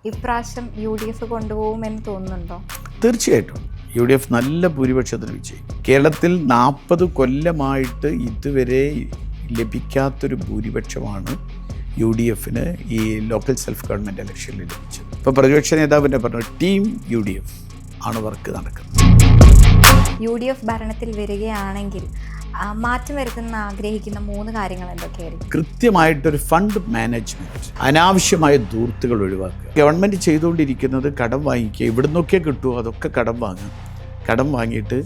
ഇപ്രാവശ്യം UDF കൊണ്ടുപോകുമെന്ന് തോന്നുന്നുണ്ടോ? തീർച്ചയായിട്ടും UDF നല്ല ഭൂരിപക്ഷത്തിന് വിജയിക്കും. കേരളത്തിൽ 40 കൊല്ലമായിട്ട് ഇതുവരെ ലഭിക്കാത്തൊരു ഭൂരിപക്ഷമാണ് UDFന് ഈ ലോക്കൽ സെൽഫ് ഗവൺമെൻറ് ഇലക്ഷനിൽ ലഭിച്ചത്. ഇപ്പോൾ പ്രതിപക്ഷ നേതാവിൻ്റെ പറഞ്ഞു ടീം UDF ആണ് വർക്ക് നടക്കുന്നത്. UDF ഭരണത്തിൽ വരികയാണെങ്കിൽ മാറ്റം വരുത്തുന്ന ആഗ്രഹിക്കുന്ന 3 കാര്യങ്ങൾ എന്തൊക്കെയായിരിക്കും? കൃത്യമായിട്ടൊരു ഫണ്ട് മാനേജ്മെൻറ്റ്, അനാവശ്യമായ ധൂർത്തുകൾ ഒഴിവാക്കുക. ഗവൺമെൻറ് ചെയ്തുകൊണ്ടിരിക്കുന്നത് കടം വാങ്ങിക്കുക, ഇവിടുന്നൊക്കെ കിട്ടുമോ അതൊക്കെ കടം വാങ്ങുക, കടം വാങ്ങിയിട്ട്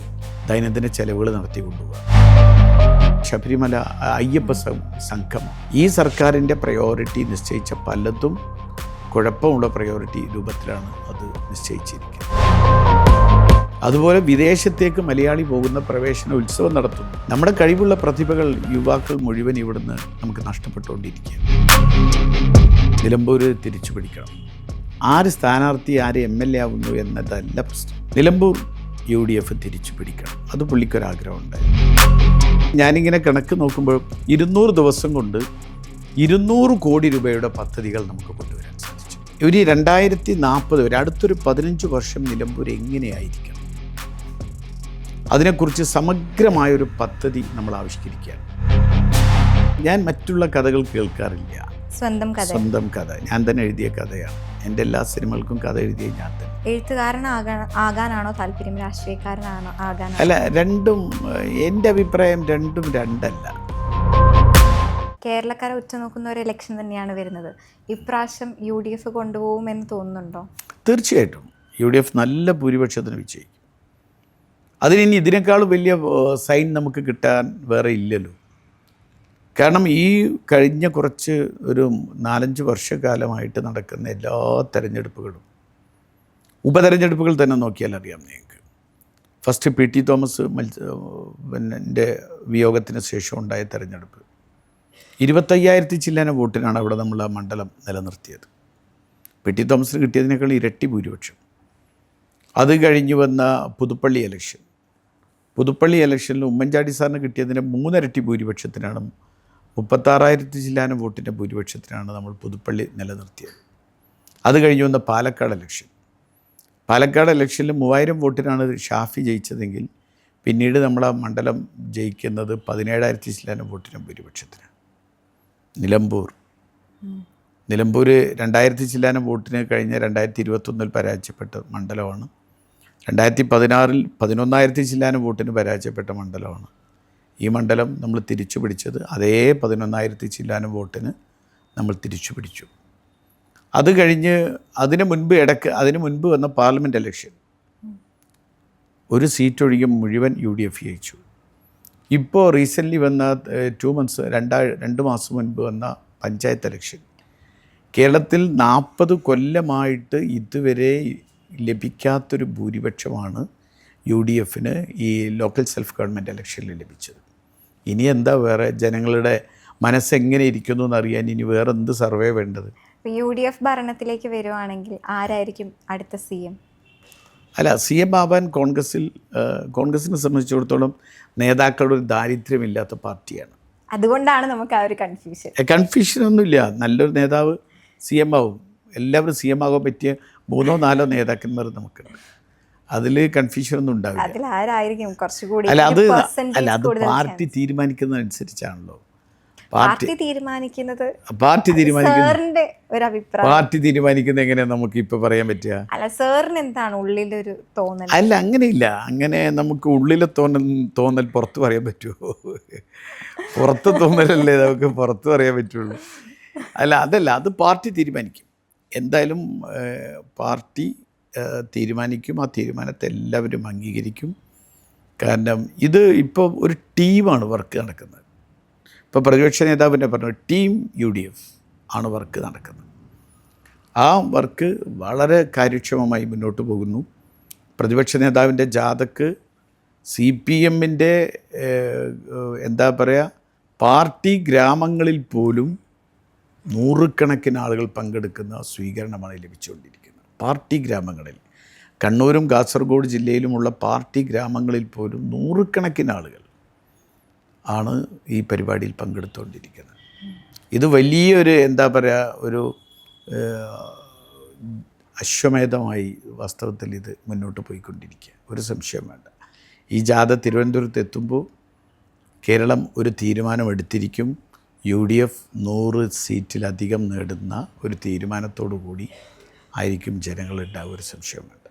ദൈനംദിന ചെലവുകൾ നടത്തി കൊണ്ടുപോകുക. ശബരിമല അയ്യപ്പ സംഘം ഈ സർക്കാരിൻ്റെ പ്രയോറിറ്റി നിശ്ചയിച്ച പലതും കുഴപ്പമുള്ള പ്രയോറിറ്റി രൂപത്തിലാണ് അത് നിശ്ചയിച്ചിരിക്കുന്നത്. അതുപോലെ വിദേശത്തേക്ക് മലയാളി പോകുന്ന പ്രവേശന ഉത്സവം നടത്തുന്നു. നമ്മുടെ കഴിവുള്ള പ്രതിഭകൾ യുവാക്കൾ മുഴുവൻ ഇവിടുന്ന് നമുക്ക് നഷ്ടപ്പെട്ടുകൊണ്ടിരിക്കുക. നിലമ്പൂർ തിരിച്ചു പിടിക്കണം. ആര് സ്ഥാനാർത്ഥി ആര് MLA ആവുന്നു എന്നതല്ല പ്രശ്നം. നിലമ്പൂർ UDF തിരിച്ചു പിടിക്കണം. അത് പുള്ളിക്കൊരാഗ്രഹമുണ്ട്. ഞാനിങ്ങനെ കണക്ക് നോക്കുമ്പോൾ 200 ദിവസം കൊണ്ട് 200 കോടി രൂപയുടെ പദ്ധതികൾ നമുക്ക് കൊണ്ടുവരാൻ സാധിച്ചു. ഒരു 2040 വരെ അടുത്തൊരു 15 വർഷം നിലമ്പൂർ എങ്ങനെയായിരിക്കണം, അതിനെക്കുറിച്ച് സമഗ്രമായൊരു പദ്ധതി നമ്മൾ ആവിഷ്കരിക്കുകയാണ്. ഞാൻ മറ്റുള്ള കഥകൾ കേൾക്കാറില്ല. സ്വന്തം കഥ ഞാൻ തന്നെ എഴുതിയ കഥയാണ്. എൻ്റെ എല്ലാ സിനിമകൾക്കും കഥ എഴുതിയ ഞാൻ തന്നെ. എഴുത്തുകാരനാകാനാണോ താല്പര്യം, രാഷ്ട്രീയക്കാരനാണോ ആകാനാണോ? അല്ല, രണ്ടും. എൻ്റെ അഭിപ്രായം രണ്ടും രണ്ടല്ല. കേരളക്കാരെ ഉറ്റുനോക്കുന്ന ഒരു ഇലക്ഷൻ തന്നെയാണ് വരുന്നത്. ഇപ്രാവശ്യം UDF കൊണ്ടുപോകുമെന്ന് തോന്നുന്നുണ്ടോ? തീർച്ചയായിട്ടും UDF നല്ല ഭൂരിപക്ഷത്തിന് വിജയിക്കും. അതിനി ഇതിനേക്കാളും വലിയ സൈൻ നമുക്ക് കിട്ടാൻ വേറെ ഇല്ലല്ലോ. കാരണം ഈ കഴിഞ്ഞ കുറച്ച് ഒരു 4-5 വർഷക്കാലമായിട്ട് നടക്കുന്ന എല്ലാ തെരഞ്ഞെടുപ്പുകളും, ഉപതെരഞ്ഞെടുപ്പുകൾ തന്നെ നോക്കിയാൽ അറിയാം നിങ്ങൾക്ക്. ഫസ്റ്റ് PT തോമസ് പിന്നെ വിയോഗത്തിന് ശേഷം ഉണ്ടായ തെരഞ്ഞെടുപ്പ് 25,000 ചില്ലാന വോട്ടിനാണ് അവിടെ നമ്മൾ ആ മണ്ഡലം നിലനിർത്തിയത്. PT തോമസിന് കിട്ടിയതിനേക്കാൾ ഇരട്ടി ഭൂരിപക്ഷം. അത് കഴിഞ്ഞ് വന്ന പുതുപ്പള്ളി ഇലക്ഷനിൽ ഉമ്മൻചാണ്ടി സാറിന് കിട്ടിയതിൻ്റെ 3 ഇരട്ടി ഭൂരിപക്ഷത്തിനാണ്, 36,000 ചില്ലാന വോട്ടിൻ്റെ ഭൂരിപക്ഷത്തിനാണ് നമ്മൾ പുതുപ്പള്ളി നിലനിർത്തിയത്. അത് കഴിഞ്ഞ് വന്ന പാലക്കാട് ഇലക്ഷനിൽ 3000 വോട്ടിനാണ് ഷാഫി ജയിച്ചതെങ്കിൽ പിന്നീട് നമ്മൾ ആ മണ്ഡലം ജയിക്കുന്നത് 17,000 ചില്ലാന വോട്ടിൻ്റെ ഭൂരിപക്ഷത്തിനാണ്. നിലമ്പൂർ 2000 ചില്ലാന വോട്ടിന് കഴിഞ്ഞ 2021 പരാജയപ്പെട്ട മണ്ഡലമാണ്. 2016 11,000 ചില്ലാന വോട്ടിന് പരാജയപ്പെട്ട മണ്ഡലമാണ്. ഈ മണ്ഡലം നമ്മൾ തിരിച്ചു പിടിച്ചത് അതേ 11,000 ചില്ലാന വോട്ടിന് നമ്മൾ തിരിച്ചു പിടിച്ചു. അത് കഴിഞ്ഞ് അതിന് മുൻപ് വന്ന പാർലമെൻറ്റ് ഇലക്ഷൻ ഒരു സീറ്റ് ഒഴികെ മുഴുവൻ UDF ജയിച്ചു. ഇപ്പോൾ റീസെൻ്റ്ലി വന്ന 2 മാസം മുൻപ് വന്ന പഞ്ചായത്ത് ഇലക്ഷൻ കേരളത്തിൽ 40 കൊല്ലമായിട്ട് ഇതുവരെ ലഭിക്കാത്തൊരു ഭൂരിപക്ഷമാണ് UDFന് ഈ ലോക്കൽ സെൽഫ് ഗവൺമെൻറ് ഇലക്ഷനിൽ ലഭിച്ചത്. ഇനി എന്താ വേറെ ജനങ്ങളുടെ മനസ്സെങ്ങനെ ഇരിക്കുന്നു എന്നറിയാൻ ഇനി വേറെ എന്ത് സർവേ വേണ്ടത്? UDF ഭരണത്തിലേക്ക് വരുവാണെങ്കിൽ ആരായിരിക്കും അടുത്ത CM? അല്ല, CM ആവാൻ കോൺഗ്രസിനെ സംബന്ധിച്ചിടത്തോളം നേതാക്കളുടെ ഒരു ദാരിദ്ര്യമില്ലാത്ത പാർട്ടിയാണ്. അതുകൊണ്ടാണ് നമുക്ക് ആ ഒരു കൺഫ്യൂഷനൊന്നുമില്ല. നല്ലൊരു നേതാവ് CM ആവും. എല്ലാവരും CM ആകാൻ പറ്റിയ 3-4 നേതാക്കന്മാർ നമുക്കുണ്ട്. അതിൽ കൺഫ്യൂഷനൊന്നും ഉണ്ടാവില്ല. അല്ല, അത് പാർട്ടി തീരുമാനിക്കുന്നതനുസരിച്ചാണല്ലോ. പാർട്ടി തീരുമാനിക്കുന്നത് എങ്ങനെയാണ് നമുക്ക് ഇപ്പോൾ പറയാൻ പറ്റുക? അല്ല, അങ്ങനെയില്ല. അങ്ങനെ നമുക്ക് ഉള്ളിലെ തോന്നൽ പുറത്ത് പറയാൻ പറ്റുമോ? പുറത്ത് തോന്നലല്ലേ നമുക്ക് പുറത്ത് പറയാൻ പറ്റുള്ളൂ. അതല്ല, അത് പാർട്ടി തീരുമാനിക്കും. എന്തായാലും പാർട്ടി തീരുമാനിക്കും. ആ തീരുമാനത്തെ എല്ലാവരും അംഗീകരിക്കും. കാരണം ഇത് ഇപ്പോൾ ഒരു ടീമാണ് വർക്ക് നടക്കുന്നത്. ഇപ്പോൾ പ്രതിപക്ഷ നേതാവിൻ്റെ പറഞ്ഞു ടീം UDF ആണ് വർക്ക് നടക്കുന്നത്. ആ വർക്ക് വളരെ കാര്യക്ഷമമായി മുന്നോട്ട് പോകുന്നു. പ്രതിപക്ഷ നേതാവിൻ്റെ ജാഥക്ക് CPMൻ്റെ എന്താ പറയുക, പാർട്ടി ഗ്രാമങ്ങളിൽ പോലും 100 കണക്കിന് ആളുകൾ പങ്കെടുക്കുന്ന സ്വീകരണമാണ് ലഭിച്ചുകൊണ്ടിരിക്കുന്നത്. പാർട്ടി ഗ്രാമങ്ങളിൽ, കണ്ണൂരും കാസർഗോഡ് ജില്ലയിലുമുള്ള പാർട്ടി ഗ്രാമങ്ങളിൽ പോലും 100 കണക്കിന് ആളുകൾ ആണ് ഈ പരിപാടിയിൽ പങ്കെടുത്തുകൊണ്ടിരിക്കുന്നത്. ഇത് വലിയൊരു എന്താ പറയുക, ഒരു അശ്വമേധമായി വാസ്തവത്തിൽ ഇത് മുന്നോട്ട് പോയിക്കൊണ്ടിരിക്കുക, ഒരു സംശയം വേണ്ട. ഈ ജാഥ തിരുവനന്തപുരത്ത് എത്തുമ്പോൾ കേരളം ഒരു തീരുമാനമെടുത്തിരിക്കും. UDF 100 സീറ്റിലധികം നേടുന്ന ഒരു തീരുമാനത്തോടു കൂടി ആയിരിക്കും ജനങ്ങളുണ്ടാവുക, ഒരു സംശയം വേണ്ട.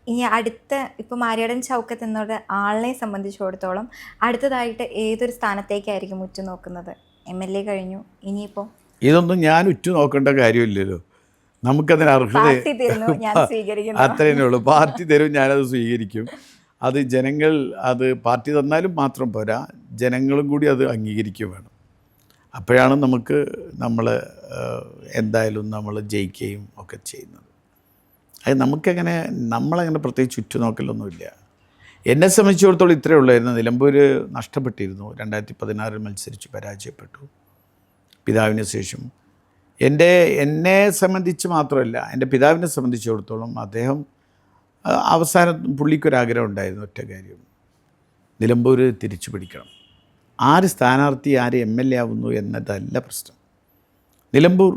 ഇനി അടുത്ത ഇപ്പോൾ മാരിയടൻ ചൗക്കത്ത് എന്നൊരു ആളിനെ സംബന്ധിച്ചിടത്തോളം അടുത്തതായിട്ട് ഏതൊരു സ്ഥാനത്തേക്കായിരിക്കും ഉറ്റുനോക്കുന്നത്? MLA കഴിഞ്ഞു, ഇനിയിപ്പോൾ ഇതൊന്നും ഞാൻ ഉറ്റുനോക്കേണ്ട കാര്യമില്ലല്ലോ. നമുക്കതിന് പാർട്ടി തരുന്നു, ഞാൻ സ്വീകരിക്കുന്നു. അത്രയേ ഉള്ളൂ. പാർട്ടി തരും, ഞാനത് സ്വീകരിക്കും. അത് ജനങ്ങൾ, അത് പാർട്ടി തന്നാലും മാത്രം പോരാ, ജനങ്ങളും കൂടി അത് അംഗീകരിക്കുക വേണം. അപ്പോഴാണ് നമ്മൾ എന്തായാലും നമ്മൾ ജയിക്കുകയും ഒക്കെ ചെയ്യുന്നത്. അത് നമ്മളങ്ങനെ പ്രത്യേകിച്ച് ഉറ്റുനോക്കലൊന്നുമില്ല. എന്നെ സംബന്ധിച്ചിടത്തോളം ഇത്രയേ ഉള്ളായിരുന്നു. നിലമ്പൂർ നഷ്ടപ്പെട്ടിരുന്നു, 2016 മത്സരിച്ച് പരാജയപ്പെട്ടു. പിതാവിന് ശേഷം എന്നെ സംബന്ധിച്ച് മാത്രമല്ല, എൻ്റെ പിതാവിനെ സംബന്ധിച്ചിടത്തോളം അദ്ദേഹം അവസാനം പുള്ളിക്കൊരാഗ്രഹം ഉണ്ടായിരുന്നു, ഒറ്റ കാര്യം, നിലമ്പൂർ തിരിച്ചു പിടിക്കണം. ആര് സ്ഥാനാർത്ഥി, ആര് MLA ആവുന്നു എന്നതല്ല പ്രശ്നം. നിലമ്പൂർ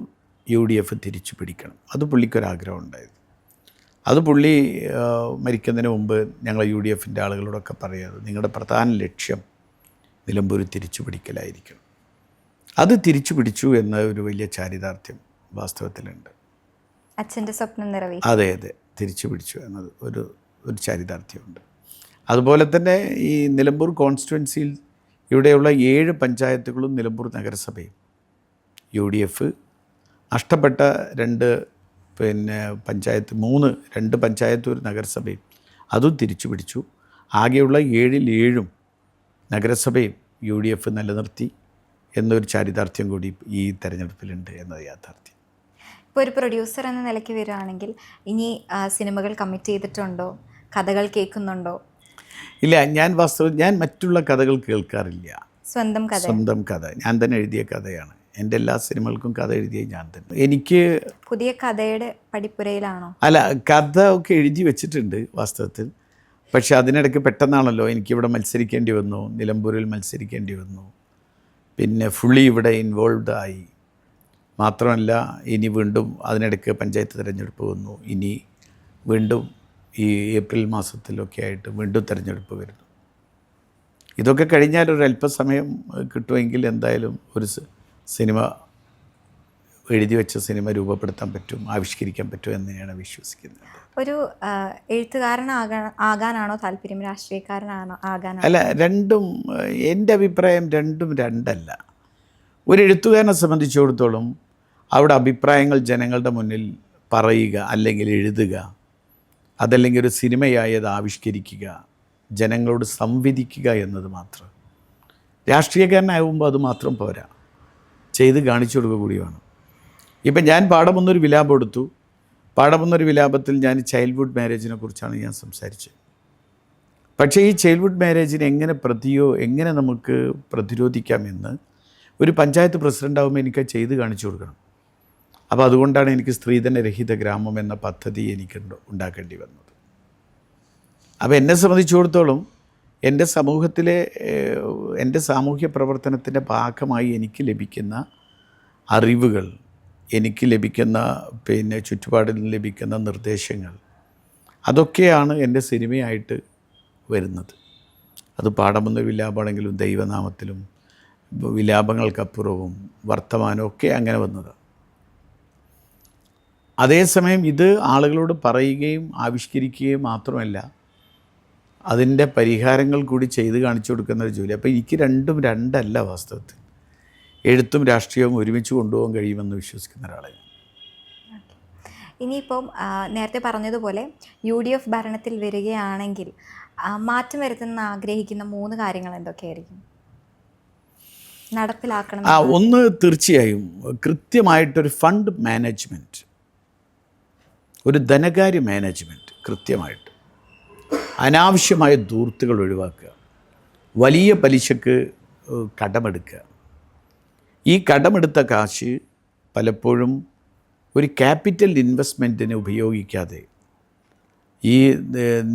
UDF തിരിച്ചു പിടിക്കണം, അത് പുള്ളിക്കൊരാഗ്രഹം ഉണ്ടായിരുന്നു. അത് പുള്ളി മരിക്കുന്നതിന് മുമ്പ് ഞങ്ങൾ UDFൻ്റെ ആളുകളോടൊക്കെ പറയാറ്, നിങ്ങളുടെ പ്രധാന ലക്ഷ്യം നിലമ്പൂർ തിരിച്ചു പിടിക്കലായിരിക്കണം. അത് തിരിച്ചു പിടിച്ചു എന്ന ഒരു വലിയ ചാരിതാർത്ഥ്യം വാസ്തവത്തിലുണ്ട്. അച്ഛൻ്റെ സ്വപ്നം നിറവേറ്റി. അതെ, തിരിച്ചു പിടിച്ചു എന്നത് ഒരു ചാരിതാർത്ഥ്യമുണ്ട്. അതുപോലെ തന്നെ ഈ നിലമ്പൂർ കോൺസ്റ്റിറ്റ്യുവൻസിയിൽ ഇവിടെയുള്ള 7 പഞ്ചായത്തുകളും നിലമ്പൂർ നഗരസഭയും UDF നഷ്ടപ്പെട്ട 2 പഞ്ചായത്ത്, 2 പഞ്ചായത്ത് ഒരു നഗരസഭയും അതും തിരിച്ചു പിടിച്ചു. ആകെയുള്ള 7-ൽ 7 നഗരസഭയും UDF നിലനിർത്തി എന്നൊരു ചാരിതാർത്ഥ്യം കൂടി ഈ തെരഞ്ഞെടുപ്പിലുണ്ട് എന്നത് യാഥാർത്ഥ്യം. ഇപ്പോൾ ഒരു പ്രൊഡ്യൂസർ എന്ന നിലയ്ക്ക് വരികയാണെങ്കിൽ ഇനി സിനിമകൾ കമ്മിറ്റ് ചെയ്തിട്ടുണ്ടോ? കഥകൾ കേൾക്കുന്നുണ്ടോ? ഇല്ല, ഞാൻ മറ്റുള്ള കഥകൾ കേൾക്കാറില്ല. സ്വന്തം കഥ ഞാൻ തന്നെ എഴുതിയ കഥയാണ്. എൻ്റെ എല്ലാ സിനിമകൾക്കും കഥ എഴുതിയ ഞാൻ തന്നെ. എനിക്ക് പുതിയ കഥയുടെ പടിപ്പുരയിലാണോ? അല്ല, കഥ ഒക്കെ എഴുതി വെച്ചിട്ടുണ്ട് വാസ്തവത്തിൽ. പക്ഷെ അതിനിടയ്ക്ക് പെട്ടെന്നാണല്ലോ എനിക്കിവിടെ മത്സരിക്കേണ്ടി വന്നു, നിലമ്പൂരിൽ മത്സരിക്കേണ്ടി വന്നു. പിന്നെ ഫുള്ളി ഇവിടെ ഇൻവോൾവ് ആയി. മാത്രമല്ല, ഇനി വീണ്ടും അതിനിടയ്ക്ക് പഞ്ചായത്ത് തിരഞ്ഞെടുപ്പ് വന്നു. ഇനി വീണ്ടും ഈ ഏപ്രിൽ മാസത്തിലൊക്കെ ആയിട്ട് വീണ്ടും തിരഞ്ഞെടുപ്പ് വരുന്നു. ഇതൊക്കെ കഴിഞ്ഞാൽ ഒരു അല്പസമയം കിട്ടുമെങ്കിൽ എന്തായാലും ഒരു സിനിമ, എഴുതി വെച്ച സിനിമ രൂപപ്പെടുത്താൻ പറ്റും, ആവിഷ്കരിക്കാൻ പറ്റും എന്ന് തന്നെയാണ് വിശ്വസിക്കുന്നത്. ഒരു എഴുത്തുകാരനാകാനാണോ താല്പര്യം, രാഷ്ട്രീയക്കാരനാകാനാണോ? അല്ല, രണ്ടും. എൻ്റെ അഭിപ്രായം രണ്ടും രണ്ടല്ല. ഒരു എഴുത്തുകാരനെ സംബന്ധിച്ചിടത്തോളം അവിടെ അഭിപ്രായങ്ങൾ ജനങ്ങളുടെ മുന്നിൽ പറയുക, അല്ലെങ്കിൽ എഴുതുക, അതല്ലെങ്കിൽ ഒരു സിനിമയായി അത് ആവിഷ്കരിക്കുക, ജനങ്ങളോട് സംവദിക്കുക എന്നത് മാത്രം. രാഷ്ട്രീയക്കാരനാകുമ്പോൾ അത് മാത്രം പോരാ, ചെയ്ത് കാണിച്ചു കൊടുക്കുക കൂടി വേണം. ഇപ്പം ഞാൻ പാഠമൊന്നൊരു വിലാപം എടുത്തു. പാഠമൊന്നൊരു വിലാപത്തിൽ ഞാൻ ചൈൽഡ്ഹുഡ് മാരേജിനെ കുറിച്ചാണ് ഞാൻ സംസാരിച്ചത്. പക്ഷേ ഈ ചൈൽഡ്ഹുഡ് മാരേജിനെ എങ്ങനെ നമുക്ക് പ്രതിരോധിക്കാമെന്ന് ഒരു പഞ്ചായത്ത് പ്രസിഡൻ്റാകുമ്പോൾ എനിക്ക് ചെയ്ത് കാണിച്ചു കൊടുക്കണം. അപ്പോൾ അതുകൊണ്ടാണ് എനിക്ക് സ്ത്രീധന രഹിത ഗ്രാമം എന്ന പദ്ധതി എനിക്ക് ഉണ്ടാക്കേണ്ടി വന്നത്. അപ്പോൾ എന്നെ സംബന്ധിച്ചിടത്തോളം എൻ്റെ സമൂഹത്തിലെ എൻ്റെ സാമൂഹ്യ പ്രവർത്തനത്തിൻ്റെ ഭാഗമായി എനിക്ക് ലഭിക്കുന്ന അറിവുകൾ, എനിക്ക് ലഭിക്കുന്ന ചുറ്റുപാടിൽ നിന്ന് ലഭിക്കുന്ന നിർദ്ദേശങ്ങൾ, അതൊക്കെയാണ് എൻ്റെ സിനിമയായിട്ട് വരുന്നത്. അത് പാഠമൊന്നൊരു വിലാപമാണെങ്കിലും ദൈവനാമത്തിലും വിലാപങ്ങൾക്കപ്പുറവും വർത്തമാനവും ഒക്കെ അങ്ങനെ വന്നത്. അതേസമയം ഇത് ആളുകളോട് പറയുകയും ആവിഷ്കരിക്കുകയും മാത്രമല്ല, അതിൻ്റെ പരിഹാരങ്ങൾ കൂടി ചെയ്ത് കാണിച്ചു കൊടുക്കുന്ന ഒരു ജോലി. അപ്പോൾ എനിക്ക് രണ്ടും രണ്ടല്ല വാസ്തവത്തിൽ. എഴുത്തും രാഷ്ട്രീയവും ഒരുമിച്ച് കൊണ്ടുപോകാൻ കഴിയുമെന്ന് വിശ്വസിക്കുന്ന ഒരാളാണ്. ഇനിയിപ്പം നേരത്തെ പറഞ്ഞതുപോലെ UDF ഭരണത്തിൽ വരികയാണെങ്കിൽ മാറ്റം വരുത്തുന്ന ആഗ്രഹിക്കുന്ന 3 കാര്യങ്ങൾ എന്തൊക്കെയായിരിക്കും നടപ്പിലാക്കണം? ഒന്ന്, തീർച്ചയായും കൃത്യമായിട്ടൊരു ഫണ്ട് മാനേജ്മെൻറ്റ്, ഒരു ധനകാര്യ മാനേജ്മെൻറ്റ് കൃത്യമായിട്ട്. അനാവശ്യമായ ധൂർത്തുകൾ ഒഴിവാക്കുക. വലിയ പലിശക്ക് കടമെടുക്കുക. ഈ കടമെടുത്ത കാശ് പലപ്പോഴും ഒരു ക്യാപിറ്റൽ ഇൻവെസ്റ്റ്മെൻറ്റിന് ഉപയോഗിക്കാതെ ഈ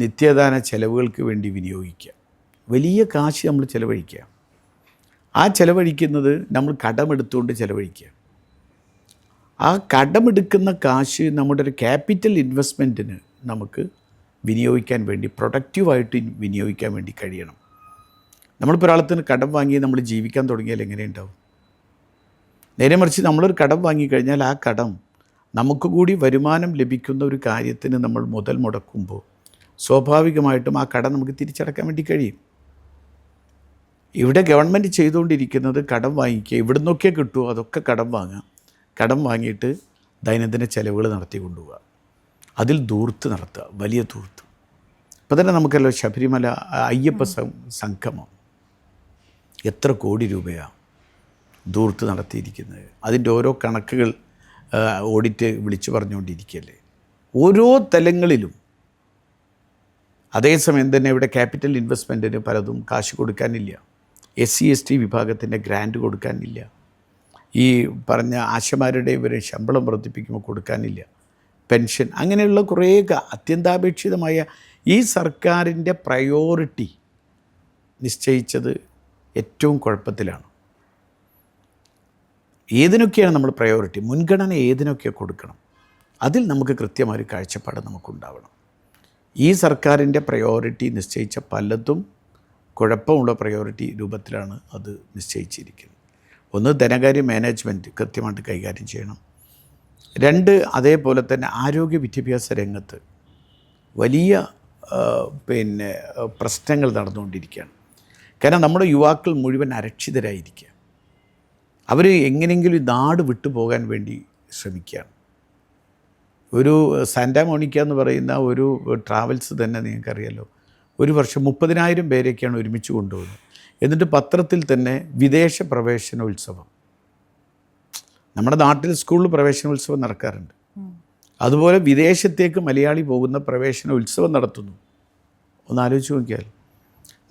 നിത്യദാന ചെലവുകൾക്ക് വേണ്ടി വിനിയോഗിക്കുക. വലിയ കാശ് നമ്മൾ ചിലവഴിക്കുക. ആ ചിലവഴിക്കുന്നത് നമ്മൾ കടമെടുത്തുകൊണ്ട് ചിലവഴിക്കുക. ആ കടമെടുക്കുന്ന കാശ് നമ്മുടെ ഒരു ക്യാപിറ്റൽ ഇൻവെസ്റ്റ്മെൻറ്റിന് നമുക്ക് വിനിയോഗിക്കാൻ വേണ്ടി പ്രൊഡക്റ്റീവായിട്ട് വിനിയോഗിക്കാൻ വേണ്ടി കഴിയണം. നമ്മളിപ്പോൾ ഒരാളത്തിന് കടം വാങ്ങി നമ്മൾ ജീവിക്കാൻ തുടങ്ങിയാൽ എങ്ങനെ ഉണ്ടാവും? നേരെ മറിച്ച് നമ്മളൊരു കടം വാങ്ങിക്കഴിഞ്ഞാൽ ആ കടം നമുക്ക് കൂടി വരുമാനം ലഭിക്കുന്ന ഒരു കാര്യത്തിന് നമ്മൾ മുതൽ മുടക്കുമ്പോൾ സ്വാഭാവികമായിട്ടും ആ കടം നമുക്ക് തിരിച്ചടക്കാൻ വേണ്ടി കഴിയും. ഇവിടെ ഗവൺമെൻറ് ചെയ്തുകൊണ്ടിരിക്കുന്നത് കടം വാങ്ങിക്കുക, എവിടെ നിന്നൊക്കെ കിട്ടുമോ അതൊക്കെ കടം വാങ്ങാം, കടം വാങ്ങിയിട്ട് ദൈനംദിന ചെലവുകൾ നടത്തി കൊണ്ടുപോവുക, അതിൽ ധൂർത്ത് നടത്തുക, വലിയ ധൂർത്ത്. ഇപ്പം തന്നെ നമുക്കല്ലോ ശബരിമല അയ്യപ്പ സംഗമം എത്ര കോടി രൂപയാണ് ധൂർത്ത് നടത്തിയിരിക്കുന്നത്. അതിൻ്റെ ഓരോ കണക്കുകൾ ഓഡിറ്റ് വിളിച്ചു പറഞ്ഞുകൊണ്ടിരിക്കുകയല്ലേ ഓരോ തലങ്ങളിലും. അതേസമയം തന്നെ ഇവിടെ ക്യാപിറ്റൽ ഇൻവെസ്റ്റ്മെൻറ്റിന് പലതും കാശ് കൊടുക്കാനില്ല, SC/ST വിഭാഗത്തിൻ്റെ ഗ്രാൻറ്റ് കൊടുക്കാനില്ല, ഈ പറഞ്ഞ ആശമാരുടെ ഇവരെ ശമ്പളം വർദ്ധിപ്പിക്കുമ്പോൾ കൊടുക്കാനില്ല, പെൻഷൻ, അങ്ങനെയുള്ള കുറേ അത്യന്താപേക്ഷിതമായ ഈ സർക്കാരിൻ്റെ പ്രയോറിറ്റി നിശ്ചയിച്ചത് ഏറ്റവും കുഴപ്പത്തിലാണ്. ഏതിനൊക്കെയാണ് നമ്മൾ പ്രയോറിറ്റി, മുൻഗണന ഏതിനൊക്കെ കൊടുക്കണം, അതിൽ നമുക്ക് കൃത്യമായൊരു കാഴ്ചപ്പാട് നമുക്കുണ്ടാവണം. ഈ സർക്കാരിൻ്റെ പ്രയോറിറ്റി നിശ്ചയിച്ച പലതും കുഴപ്പമുള്ള പ്രയോറിറ്റി രൂപത്തിലാണ് അത് നിശ്ചയിച്ചിരിക്കുന്നത്. ഒന്ന്, ധനകാര്യ മാനേജ്മെൻറ്റ് കൃത്യമായിട്ട് കൈകാര്യം ചെയ്യണം. 2, അതേപോലെ തന്നെ ആരോഗ്യ വിദ്യാഭ്യാസ രംഗത്ത് വലിയ പ്രശ്നങ്ങൾ നടന്നുകൊണ്ടിരിക്കുകയാണ്. കാരണം നമ്മുടെ യുവാക്കൾ മുഴുവൻ അരക്ഷിതരായിരിക്കുക. അവർ എങ്ങനെയെങ്കിലും നാട് വിട്ടുപോകാൻ വേണ്ടി ശ്രമിക്കുകയാണ്. ഒരു സാന്റാ മോണിക്ക എന്ന് പറയുന്ന ഒരു ട്രാവൽസ് തന്നെ നിങ്ങൾക്കറിയാലോ, ഒരു വർഷം 30,000 പേരെയൊക്കെയാണ് ഒരുമിച്ച് കൊണ്ടുപോകുന്നത്. എന്നിട്ട് പത്രത്തിൽ തന്നെ വിദേശ പ്രവേശനോത്സവം, നമ്മുടെ നാട്ടിൽ സ്കൂളിൽ പ്രവേശനോത്സവം നടക്കാറുണ്ട്, അതുപോലെ വിദേശത്തേക്ക് മലയാളി പോകുന്ന പ്രവേശനോത്സവം നടത്തുന്നു. ഒന്ന് ആലോചിച്ച് നോക്കിയാൽ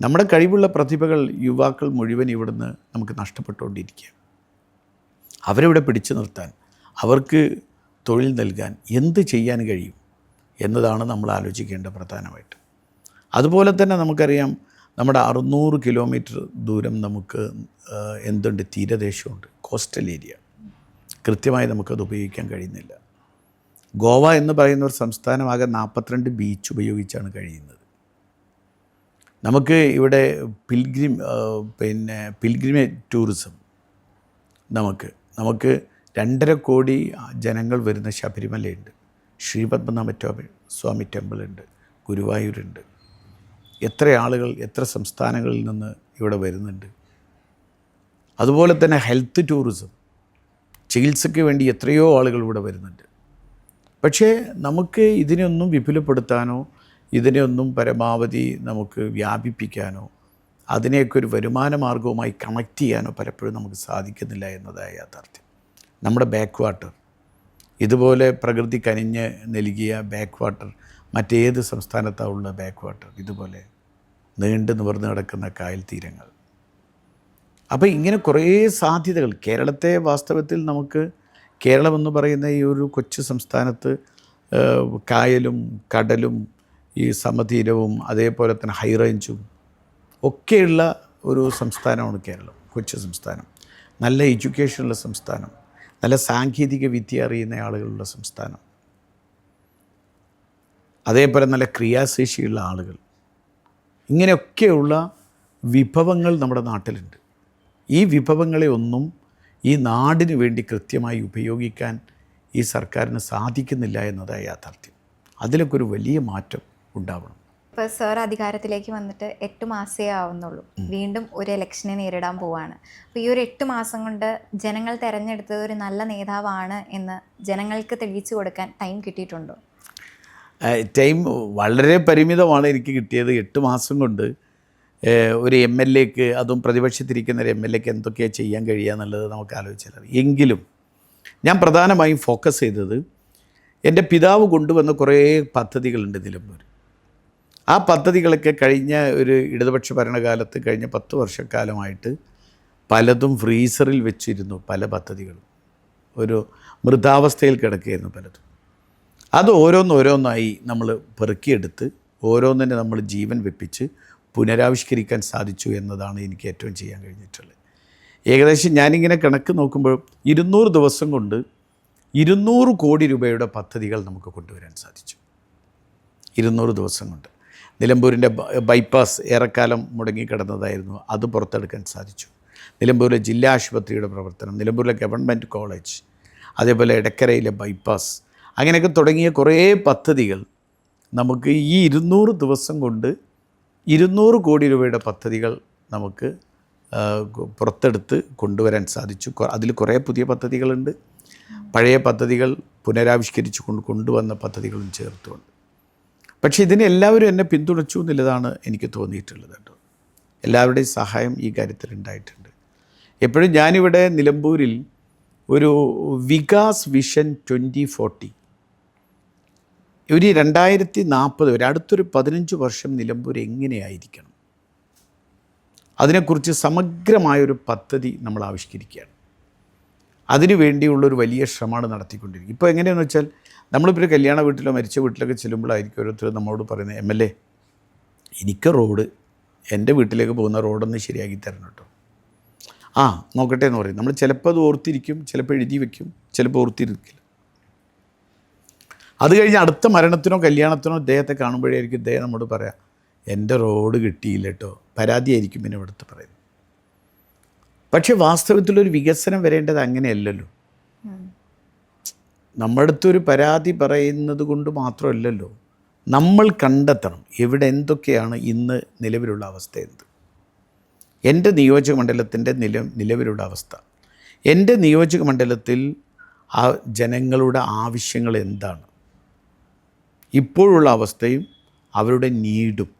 നമ്മുടെ കഴിവുള്ള പ്രതിഭകൾ യുവാക്കൾ മുഴുവൻ ഇവിടുന്ന് നമുക്ക് നഷ്ടപ്പെട്ടുകൊണ്ടിരിക്കുക. അവരിവിടെ പിടിച്ചു നിർത്താൻ, അവർക്ക് തൊഴിൽ നൽകാൻ എന്ത് ചെയ്യാൻ കഴിയും എന്നതാണ് നമ്മൾ ആലോചിക്കേണ്ട പ്രധാനമായിട്ട്. അതുപോലെ തന്നെ നമുക്കറിയാം, നമ്മുടെ 600 കിലോമീറ്റർ ദൂരം നമുക്ക് എന്തുണ്ട്, തീരദേശമുണ്ട്, കോസ്റ്റൽ ഏരിയ. കൃത്യമായി നമുക്കത് ഉപയോഗിക്കാൻ കഴിയുന്നില്ല. ഗോവ എന്ന് പറയുന്ന ഒരു സംസ്ഥാനമാകെ 42 ബീച്ച് ഉപയോഗിച്ചാണ് കഴിയുന്നത്. നമുക്ക് ഇവിടെ പിൽഗ്രിമേജ് ടൂറിസം, നമുക്ക് 2.5 കോടി ജനങ്ങൾ വരുന്ന ശബരിമലയുണ്ട്, ശ്രീപത്മനാഭ സ്വാമി ടെമ്പിളുണ്ട്, ഗുരുവായൂരുണ്ട്. എത്ര ആളുകൾ എത്ര സംസ്ഥാനങ്ങളിൽ നിന്ന് ഇവിടെ വരുന്നുണ്ട്. അതുപോലെ തന്നെ ഹെൽത്ത് ടൂറിസം, ചികിത്സയ്ക്ക് വേണ്ടി എത്രയോ ആളുകൾ ഇവിടെ വരുന്നുണ്ട്. പക്ഷേ നമുക്ക് ഇതിനെയൊന്നും വിപുലപ്പെടുത്താനോ ഇതിനെയൊന്നും പരമാവധി നമുക്ക് വ്യാപിപ്പിക്കാനോ അതിനെയൊക്കെ ഒരു വരുമാന മാർഗവുമായി കണക്ട് ചെയ്യാനോ പലപ്പോഴും നമുക്ക് സാധിക്കുന്നില്ല എന്നതായ യാഥാർത്ഥ്യം. നമ്മുടെ ബാക്ക് വാട്ടർ, ഇതുപോലെ പ്രകൃതി കനിഞ്ഞ് നൽകിയ ബാക്ക് വാട്ടർ മറ്റേത് സംസ്ഥാനത്താണുള്ള ബാക്ക് വാട്ടർ, ഇതുപോലെ നീണ്ടു നിവർന്ന് കിടക്കുന്ന കായൽ തീരങ്ങൾ. അപ്പോൾ ഇങ്ങനെ കുറേ സാധ്യതകൾ കേരളത്തെ വാസ്തവത്തിൽ നമുക്ക്, കേരളമെന്ന് പറയുന്ന ഈ ഒരു കൊച്ചു സംസ്ഥാനത്ത് കായലും കടലും ഈ സമതീരവും അതേപോലെ തന്നെ ഹൈ റേഞ്ചും ഒക്കെയുള്ള ഒരു സംസ്ഥാനമാണ് കേരളം. കൊച്ചു സംസ്ഥാനം, നല്ല എഡ്യൂക്കേഷനുള്ള സംസ്ഥാനം, നല്ല സാങ്കേതിക വിദ്യ അറിയുന്ന ആളുകളുള്ള സംസ്ഥാനം, അതേപോലെ നല്ല ക്രിയാശേഷിയുള്ള ആളുകൾ, ഇങ്ങനെയൊക്കെയുള്ള വിഭവങ്ങൾ നമ്മുടെ നാട്ടിലുണ്ട്. ഈ വിഭവങ്ങളെ ഒന്നും ഈ നാടിന് വേണ്ടി കൃത്യമായി ഉപയോഗിക്കാൻ ഈ സർക്കാരിന് സാധിക്കുന്നില്ല എന്നതാണ് യാഥാർത്ഥ്യം. അതിലൊക്കെ ഒരു വലിയ മാറ്റം ഉണ്ടാവണം. ഇപ്പോൾ സാർ അധികാരത്തിലേക്ക് വന്നിട്ട് 8 മാസമേ ആവുന്നുള്ളൂ. വീണ്ടും ഒരു ഇലക്ഷനെ നേരിടാൻ പോവാണ്. അപ്പോൾ ഈ ഒരു 8 മാസം കൊണ്ട് ജനങ്ങൾ തിരഞ്ഞെടുത്തത് ഒരു നല്ല നേതാവാണ് എന്ന് ജനങ്ങൾക്ക് തെളിയിച്ചു കൊടുക്കാൻ ടൈം കിട്ടിയിട്ടുണ്ടോ? ടൈം വളരെ പരിമിതമാണ് എനിക്ക് കിട്ടിയത്. 8 മാസം കൊണ്ട് ഒരു MLAക്ക്, അതും പ്രതിപക്ഷത്തിരിക്കുന്ന ഒരു MLAക്ക് എന്തൊക്കെയാണ് ചെയ്യാൻ കഴിയുക എന്നുള്ളത് നമുക്ക് ആലോചിച്ചാൽ. എങ്കിലും ഞാൻ പ്രധാനമായും ഫോക്കസ് ചെയ്തത് എൻ്റെ പിതാവ് കൊണ്ടുവന്ന കുറേ പദ്ധതികളുണ്ട് നിലമ്പൂർ. ആ പദ്ധതികളൊക്കെ കഴിഞ്ഞ ഒരു ഇടതുപക്ഷ ഭരണകാലത്ത് കഴിഞ്ഞ 10 വർഷക്കാലമായിട്ട് പലതും ഫ്രീസറിൽ വെച്ചിരുന്നു. പല പദ്ധതികളും ഒരു മൃതാവസ്ഥയിൽ കിടക്കുകയായിരുന്നു പലതും. അത് ഓരോന്നോരോന്നായി നമ്മൾ പെറുക്കിയെടുത്ത് ഓരോന്നിനെ നമ്മൾ ജീവൻ വെപ്പിച്ച് പുനരാവിഷ്കരിക്കാൻ സാധിച്ചു എന്നതാണ് എനിക്ക് ഏറ്റവും ചെയ്യാൻ കഴിഞ്ഞിട്ടുള്ളത്. ഏകദേശം ഞാനിങ്ങനെ കണക്ക് നോക്കുമ്പോൾ 200 ദിവസം കൊണ്ട് 200 കോടി രൂപയുടെ പദ്ധതികൾ നമുക്ക് കൊണ്ടുവരാൻ സാധിച്ചു 200 ദിവസം കൊണ്ട്. നിലമ്പൂരിൻ്റെ ബൈപ്പാസ് ഏറെക്കാലം മുടങ്ങിക്കിടന്നതായിരുന്നു, അത് പുറത്തെടുക്കാൻ സാധിച്ചു. നിലമ്പൂരിലെ ജില്ലാ ആശുപത്രിയുടെ പ്രവർത്തനം, നിലമ്പൂരിലെ ഗവൺമെൻറ് കോളേജ്, അതേപോലെ എടക്കരയിലെ ബൈപ്പാസ്, അങ്ങനെയൊക്കെ തുടങ്ങിയ കുറേ പദ്ധതികൾ നമുക്ക് ഈ 200 ദിവസം കൊണ്ട് 200 കോടി രൂപയുടെ പദ്ധതികൾ നമുക്ക് പുറത്തെടുത്ത് കൊണ്ടുവരാൻ സാധിച്ചു. അതിൽ കുറേ പുതിയ പദ്ധതികളുണ്ട്, പഴയ പദ്ധതികൾ പുനരാവിഷ്കരിച്ചു കൊണ്ടുവന്ന പദ്ധതികളും ചേർത്തുകൊണ്ട്. പക്ഷേ ഇതിനെ എല്ലാവരും എന്നെ പിന്തുണച്ചു എന്നുള്ളതാണ് എനിക്ക് തോന്നിയിട്ടുള്ളത് കേട്ടോ. എല്ലാവരുടെയും സഹായം ഈ കാര്യത്തിൽ ഉണ്ടായിട്ടുണ്ട്. എപ്പോഴും ഞാനിവിടെ നിലമ്പൂരിൽ ഒരു വികാസ് വിഷൻ 2040, ഒരു 2040 വരെ അടുത്തൊരു 15 വർഷം നിലമ്പൂർ എങ്ങനെയായിരിക്കണം, അതിനെക്കുറിച്ച് സമഗ്രമായൊരു പദ്ധതി നമ്മൾ ആവിഷ്കരിക്കുകയാണ്. അതിനു വേണ്ടിയുള്ളൊരു വലിയ ശ്രമമാണ് നടത്തിക്കൊണ്ടിരിക്കുന്നത്. ഇപ്പോൾ എങ്ങനെയാണെന്ന് വെച്ചാൽ, നമ്മളിപ്പോൾ ഒരു കല്യാണ വീട്ടിലോ മരിച്ച വീട്ടിലൊക്കെ ചെല്ലുമ്പോഴായിരിക്കും ഓരോരുത്തർ നമ്മളോട് പറയുന്നത്, MLA എനിക്ക് റോഡ്, എൻ്റെ വീട്ടിലേക്ക് പോകുന്ന റോഡൊന്ന് ശരിയാക്കി തരണം കേട്ടോ. ആ നോക്കട്ടെ എന്ന് പറയും. നമ്മൾ ചിലപ്പോൾ അത് ഓർത്തിരിക്കും, ചിലപ്പോൾ എഴുതി വയ്ക്കും, ചിലപ്പോൾ ഓർത്തിരിക്കില്ല. അത് കഴിഞ്ഞ് അടുത്ത മരണത്തിനോ കല്യാണത്തിനോ അദ്ദേഹത്തെ കാണുമ്പോഴായിരിക്കും അദ്ദേഹം നമ്മോട് പറയാം, എൻ്റെ റോഡ് കിട്ടിയില്ല കേട്ടോ, പരാതിയായിരിക്കും പിന്നെ ഇവിടുത്തെ പറയുന്നത്. പക്ഷേ വാസ്തവത്തിലൊരു വികസനം വരേണ്ടത് അങ്ങനെയല്ലല്ലോ. നമ്മുടെ അടുത്തൊരു പരാതി പറയുന്നത് കൊണ്ട് മാത്രമല്ലല്ലോ, നമ്മൾ കണ്ടെത്തണം എവിടെ എന്തൊക്കെയാണ് ഇന്ന് നിലവിലുള്ള അവസ്ഥ എന്ത്. എൻ്റെ നിയോജക മണ്ഡലത്തിൻ്റെ നിലവിലുള്ള അവസ്ഥ, എൻ്റെ നിയോജക മണ്ഡലത്തിൽ ആ ജനങ്ങളുടെ ആവശ്യങ്ങൾ എന്താണ്, ഇപ്പോഴുള്ള അവസ്ഥയും അവരുടെ നീഡും.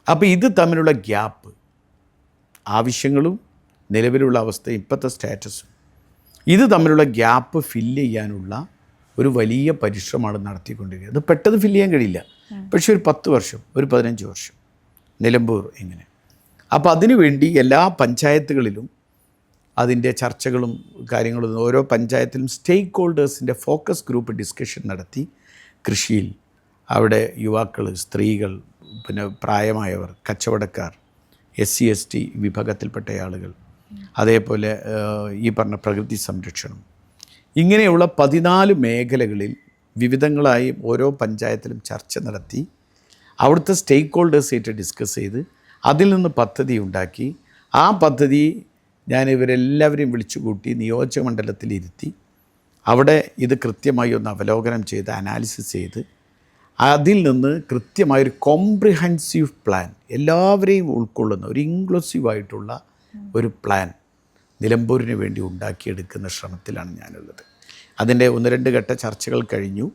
അപ്പോൾ ഇത് തമ്മിലുള്ള ഗ്യാപ്പ്, ആവശ്യങ്ങളും നിലവിലുള്ള അവസ്ഥയും ഇപ്പോഴത്തെ സ്റ്റാറ്റസും, ഇത് തമ്മിലുള്ള ഗ്യാപ്പ് ഫില്ല് ചെയ്യാനുള്ള ഒരു വലിയ പരിശ്രമമാണ് നടത്തിക്കൊണ്ടിരിക്കുന്നത്. അത് പെട്ടെന്ന് ഫില്ല് ചെയ്യാൻ കഴിയില്ല, പക്ഷേ ഒരു 10 വർഷം, ഒരു 15 വർഷം നിലമ്പൂർ എങ്ങനെ. അപ്പോൾ അതിനുവേണ്ടി എല്ലാ പഞ്ചായത്തുകളിലും അതിൻ്റെ ചർച്ചകളും കാര്യങ്ങളും, ഓരോ പഞ്ചായത്തിലും സ്റ്റേക്ക് ഹോൾഡേഴ്സിൻ്റെ ഫോക്കസ് ഗ്രൂപ്പ് ഡിസ്കഷൻ നടത്തി, കൃഷിയിൽ അവിടെ യുവാക്കൾ, സ്ത്രീകൾ, പിന്നെ പ്രായമായവർ, കച്ചവടക്കാർ, SC ST വിഭാഗത്തിൽപ്പെട്ട ആളുകൾ, അതേപോലെ ഈ പറഞ്ഞ പ്രകൃതി സംരക്ഷണം, ഇങ്ങനെയുള്ള 14 മേഖലകളിൽ വിവിധങ്ങളായി ഓരോ പഞ്ചായത്തിലും ചർച്ച നടത്തി, അവിടുത്തെ സ്റ്റേക്ക് ഹോൾഡേഴ്സായിട്ട് ഡിസ്കസ് ചെയ്ത് അതിൽ നിന്ന് പദ്ധതി ഉണ്ടാക്കി, ആ പദ്ധതി ഞാൻ ഇവരെല്ലാവരെയും വിളിച്ചു കൂട്ടി നിയോജക മണ്ഡലത്തിലിരുത്തി അവിടെ ഇത് കൃത്യമായി ഒന്ന് അവലോകനം ചെയ്ത് അനാലിസിസ് ചെയ്ത് അതിൽ നിന്ന് കൃത്യമായൊരു കോംപ്രിഹെൻസീവ് പ്ലാൻ, എല്ലാവരെയും ഉൾക്കൊള്ളുന്ന ഒരു ഇൻക്ലൂസീവായിട്ടുള്ള ഒരു പ്ലാൻ നിലമ്പൂരിന് വേണ്ടി ഉണ്ടാക്കിയെടുക്കുന്ന ശ്രമത്തിലാണ് ഞാനുള്ളത്. അതിൻ്റെ 1-2 ഘട്ട ചർച്ചകൾ കഴിഞ്ഞു.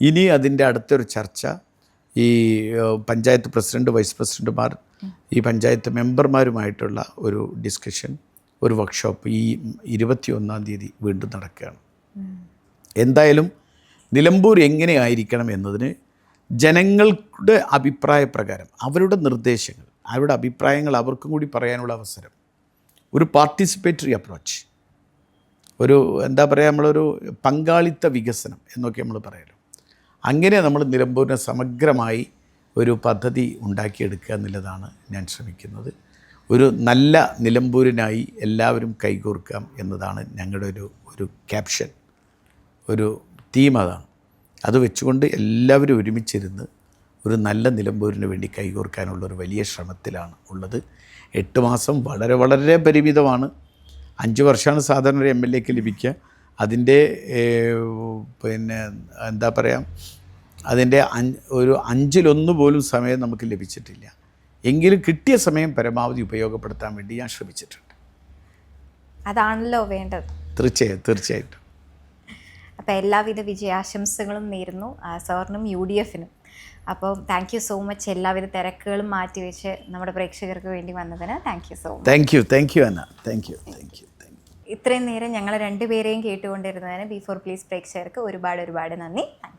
ഇനി അതിൻ്റെ അടുത്തൊരു ചർച്ച ഈ പഞ്ചായത്ത് പ്രസിഡൻറ്റ്, വൈസ് പ്രസിഡൻറ്റുമാർ, ഈ പഞ്ചായത്ത് മെമ്പർമാരുമായിട്ടുള്ള ഒരു ഡിസ്കഷൻ, ഒരു വർക്ക്ഷോപ്പ് ഈ 21-ാം തീയതി വീണ്ടും നടക്കുകയാണ്. എന്തായാലും നിലമ്പൂർ എങ്ങനെ ആയിരിക്കണം എന്നതിന് ജനങ്ങളുടെ അഭിപ്രായ പ്രകാരം, അവരുടെ നിർദ്ദേശങ്ങൾ, അവരുടെ അഭിപ്രായങ്ങൾ അവർക്കും കൂടി പറയാനുള്ള അവസരം, ഒരു പാർട്ടിസിപ്പേറ്ററി അപ്രോച്ച്, ഒരു എന്താ പറയുക, നമ്മളൊരു പങ്കാളിത്ത വികസനം എന്നൊക്കെ നമ്മൾ പറയുമല്ലോ, അങ്ങനെ നമ്മൾ നിലമ്പൂരിനെ സമഗ്രമായി ഒരു പദ്ധതി ഉണ്ടാക്കിയെടുക്കുക എന്നുള്ളതാണ് ഞാൻ ശ്രമിക്കുന്നത്. ഒരു നല്ല നിലമ്പൂരിനായി എല്ലാവരും കൈകോർക്കാം എന്നതാണ് ഞങ്ങളുടെ ഒരു ക്യാപ്ഷൻ, ഒരു തീം. അതാണ്. അത് വെച്ചുകൊണ്ട് എല്ലാവരും ഒരുമിച്ചിരുന്ന് ഒരു നല്ല നിലമ്പൂരിന് വേണ്ടി കൈകോർക്കാനുള്ളൊരു വലിയ ശ്രമത്തിലാണ് ഉള്ളത്. 8 മാസം വളരെ വളരെ പരിമിതമാണ്. 5 വർഷമാണ് സാധാരണ ഒരു MLAക്ക് ലഭിക്കുക. അതിൻ്റെ പിന്നെ എന്താ പറയുക, അതിൻ്റെ ഒരു 5-1 പോലും സമയം നമുക്ക് ലഭിച്ചിട്ടില്ല. എങ്കിലും കിട്ടിയ സമയം പരമാവധി ഉപയോഗപ്പെടുത്താൻ വേണ്ടി ഞാൻ ശ്രമിച്ചിട്ടുണ്ട്. അതാണല്ലോ വേണ്ടത്. തീർച്ചയായിട്ടും. അപ്പോൾ എല്ലാവിധ വിജയാശംസകളും നേരുന്നു സാറിനും UDFനും. അപ്പോൾ താങ്ക് യു സോ മച്ച്. എല്ലാവിധ തിരക്കുകളും മാറ്റിവെച്ച് നമ്മുടെ പ്രേക്ഷകർക്ക് വേണ്ടി വന്നതിന് thank you so much. Thank you Anna. Thank you. ഇത്രയും നേരം ഞങ്ങൾ രണ്ടുപേരെയും കേട്ടുകൊണ്ടിരുന്നതിന് B4 Please പ്രേക്ഷകർക്ക് ഒരുപാട് നന്ദി. Thank you.